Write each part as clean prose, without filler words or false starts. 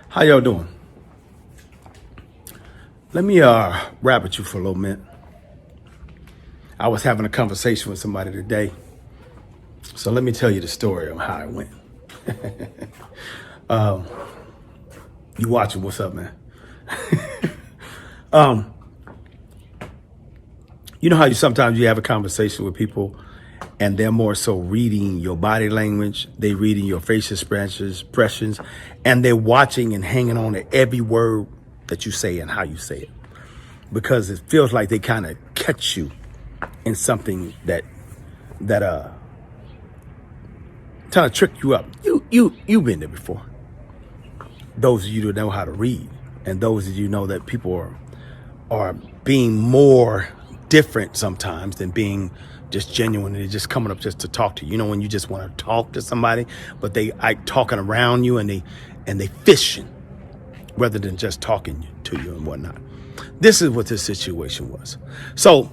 How y'all doing? Let me rap with you for a little minute. I was having a conversation with somebody today, so let me tell you the story of how it went. You watching? What's up, man? You know how sometimes you have a conversation with people and they're more so reading your body language, they reading your facial expressions, and they're watching and hanging on to every word that you say and how you say it. Because it feels like they kind of catch you in something that trying to trick you up. You've been there before. Those of you that know how to read, and those of you know that people are being more different sometimes than being just genuine and just coming up just to talk to you. You know, when you just want to talk to somebody, but they talking around you and they fishing rather than just talking to you and whatnot. This is what this situation was. So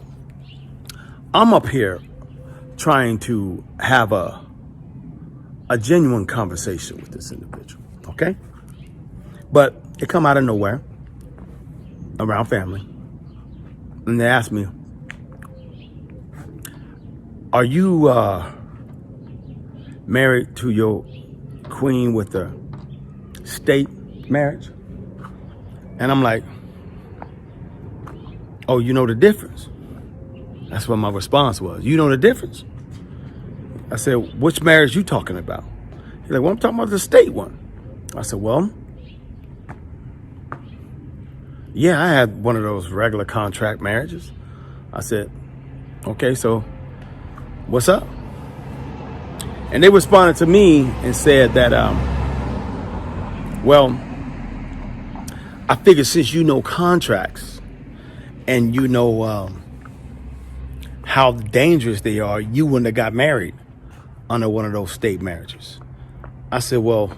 I'm up here trying to have a genuine conversation with this individual, okay? But it come out of nowhere around family. And they asked me, are you married to your queen with the state marriage? And I'm like, oh, you know the difference? That's what my response was. You know the difference? I said, which marriage you talking about? He's like, well, I'm talking about the state one. I said, well, yeah, I had one of those regular contract marriages. I said, okay, so what's up? And they responded to me and said that, well, I figured since you know contracts and you know how dangerous they are, you wouldn't have got married under one of those state marriages. I said, well,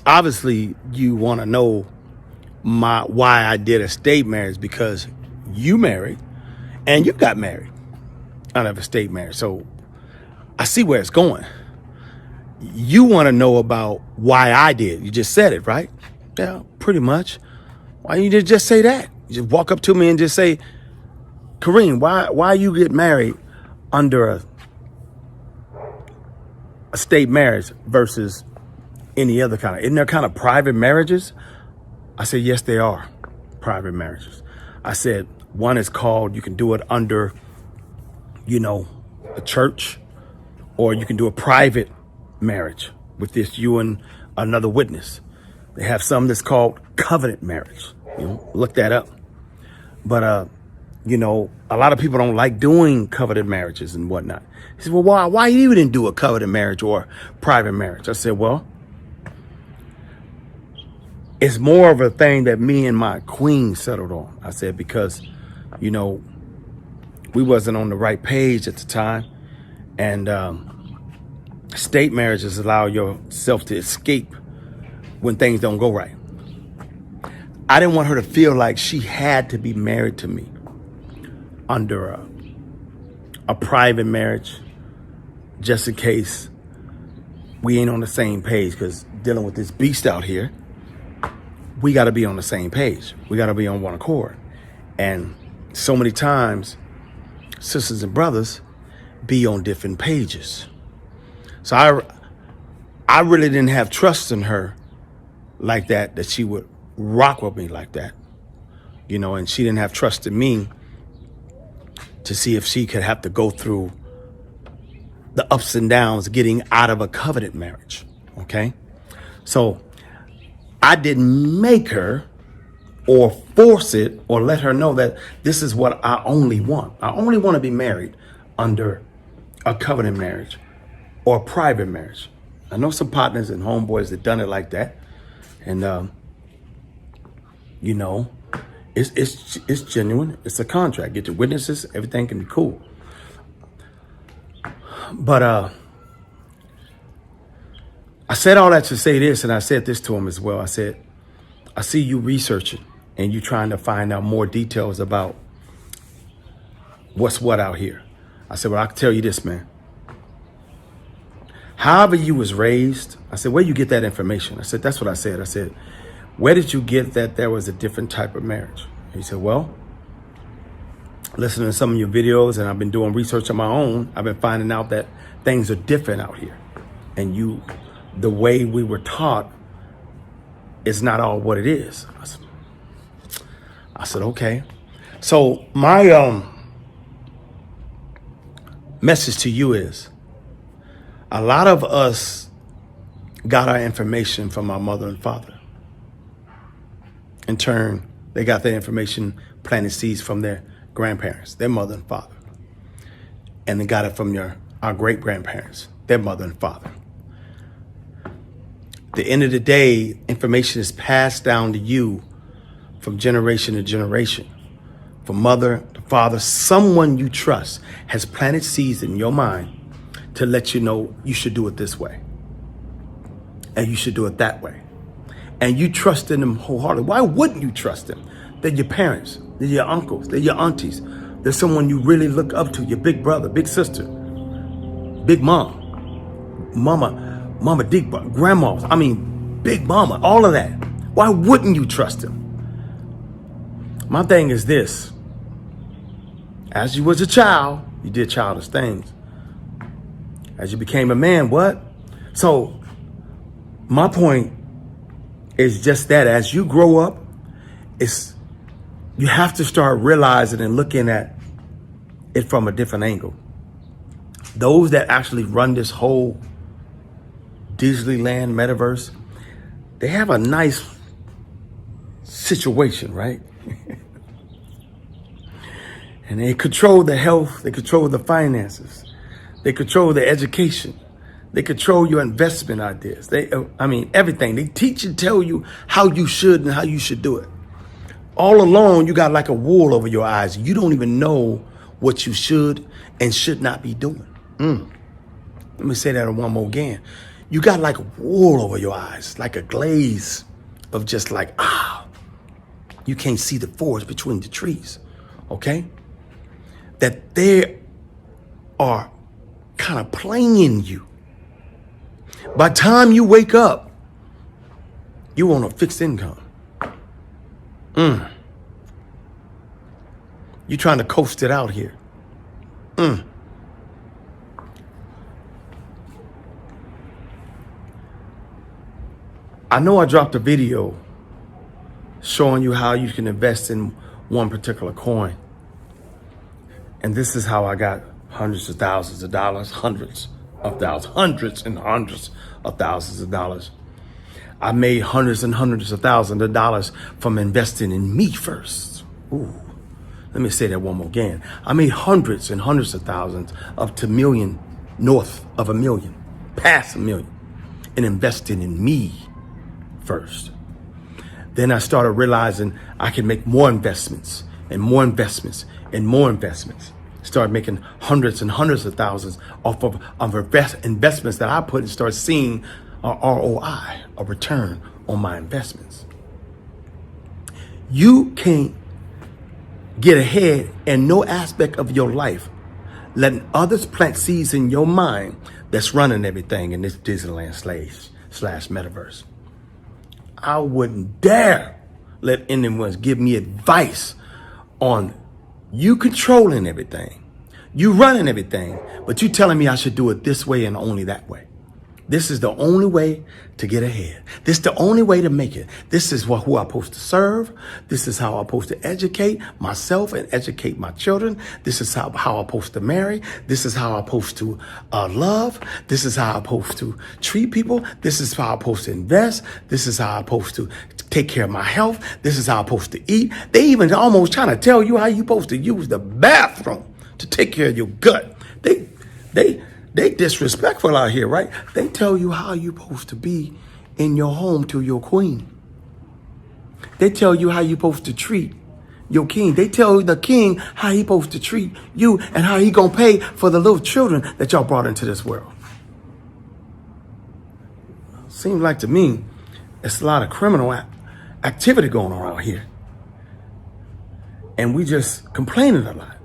obviously you want to know why I did a state marriage, because you married and you got married out of a state marriage. So I see where it's going. You want to know about why I did. You just said it, right? Yeah, pretty much. Why you just say that? You just walk up to me and just say, Kareem, why you get married under a state marriage versus any other kind of, isn't there kind of private marriages? I said, yes, they are private marriages. I said, one is called, you can do it under, a church, or you can do a private marriage with this, you and another witness. They have some that's called covenant marriage. Look that up. But, a lot of people don't like doing covenant marriages and whatnot. He said, well, why you didn't do a covenant marriage or private marriage? I said, well, it's more of a thing that me and my queen settled on. I said, because, we wasn't on the right page at the time. And state marriages allow yourself to escape when things don't go right. I didn't want her to feel like she had to be married to me under a private marriage, just in case we ain't on the same page, because dealing with this beast out here, we got to be on the same page. We got to be on one accord. And so many times, sisters and brothers be on different pages. So I really didn't have trust in her like that she would rock with me like that, and she didn't have trust in me to see if she could have to go through the ups and downs getting out of a covenant marriage. Okay. So I didn't make her or force it or let her know that this is what I only want. I only want to be married under a covenant marriage or a private marriage. I know some partners and homeboys that done it like that. And, it's genuine. It's a contract. Get your witnesses. Everything can be cool. But I said all that to say this, and I said this to him as well. I said, I see you researching and you trying to find out more details about what's what out here. I said, well, I can tell you this, man. However you was raised, I said, where you get that information? I said, that's what I said. I said, where did you get that there was a different type of marriage? He said, well, listening to some of your videos, and I've been doing research on my own, I've been finding out that things are different out here. And the way we were taught is not all what it is. I said, okay. So my message to you is, a lot of us got our information from our mother and father. In turn, they got their information, planted seeds from their grandparents, their mother and father. And they got it from our great grandparents, their mother and father. At the end of the day, information is passed down to you from generation to generation. From mother to father, someone you trust has planted seeds in your mind to let you know you should do it this way. And you should do it that way. And you trust in them wholeheartedly. Why wouldn't you trust them? They're your parents, they're your uncles, they're your aunties. They're someone you really look up to, your big brother, big sister, big mom, mama, big grandmas. I mean, big mama, all of that. Why wouldn't you trust them? My thing is this. As you was a child, you did childish things. As you became a man, what? So my point is just that as you grow up, you have to start realizing and looking at it from a different angle. Those that actually run this whole Disneyland metaverse, they have a nice situation, right? And they control the health, they control the finances, they control the education, they control your investment ideas. Everything. They teach and tell you how you should and how you should do it. All along, you got like a wool over your eyes. You don't even know what you should and should not be doing. Let me say that one more again. You got like wool over your eyes, like a glaze of just like, you can't see the forest between the trees, okay? That they are kind of playing you. By the time you wake up, you on a fixed income. You're trying to coast it out here. I know I dropped a video showing you how you can invest in one particular coin. And this is how I got hundreds of thousands of dollars, hundreds and hundreds of thousands of dollars. I made hundreds and hundreds of thousands of dollars from investing in me first. Let me say that one more again. I made hundreds and hundreds of thousands up to million, north of a million, past a million, in investing in me first. Then I started realizing I could make more investments and more investments and more investments. Started making hundreds and hundreds of thousands off of investments that I put and start seeing a ROI, a return on my investments. You can't get ahead in no aspect of your life letting others plant seeds in your mind that's running everything in this Disneyland slash metaverse. I wouldn't dare let anyone give me advice on you controlling everything, you running everything, but you telling me I should do it this way and only that way. This is the only way to get ahead. This is the only way to make it. This is who I'm supposed to serve. This is how I'm supposed to educate myself and educate my children. This is how I'm supposed to marry. This is how I'm supposed to love. This is how I'm supposed to treat people. This is how I'm supposed to invest. This is how I'm supposed to take care of my health. This is how I'm supposed to eat. They even almost trying to tell you how you're supposed to use the bathroom to take care of your gut. They disrespectful out here, right? They tell you how you're supposed to be in your home to your queen. They tell you how you're supposed to treat your king. They tell the king how he's supposed to treat you and how he gonna pay for the little children that y'all brought into this world. Seems like to me, it's a lot of criminal activity going on out here. And we just complaining a lot.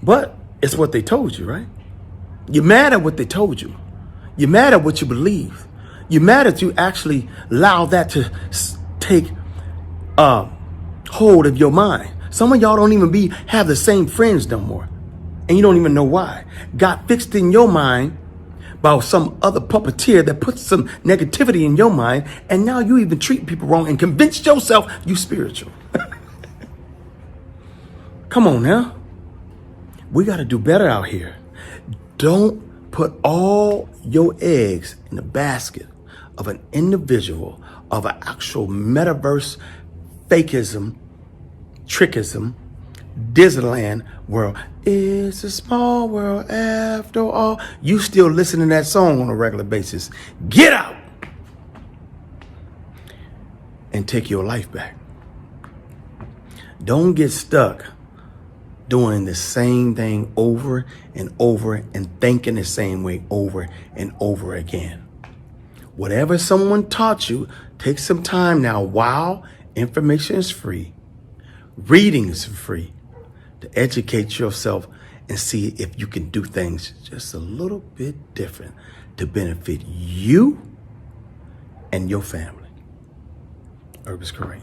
But it's what they told you, right? You're mad at what they told you. You're mad at what you believe. You're mad that you actually allow that to take hold of your mind. Some of y'all don't even have the same friends no more. And you don't even know why. Got fixed in your mind by some other puppeteer that puts some negativity in your mind. And now you even treat people wrong and convinced yourself you spiritual. Come on now. We got to do better out here. Don't put all your eggs in the basket of an individual, of an actual metaverse fakeism, trickism, Disneyland world. It's a small world after all. You still listening to that song on a regular basis. Get out and take your life back. Don't get stuck doing the same thing over and over and thinking the same way over and over again. Whatever someone taught you, take some time now while information is free. Reading is free to educate yourself and see if you can do things just a little bit different to benefit you and your family. Urbis Kareem.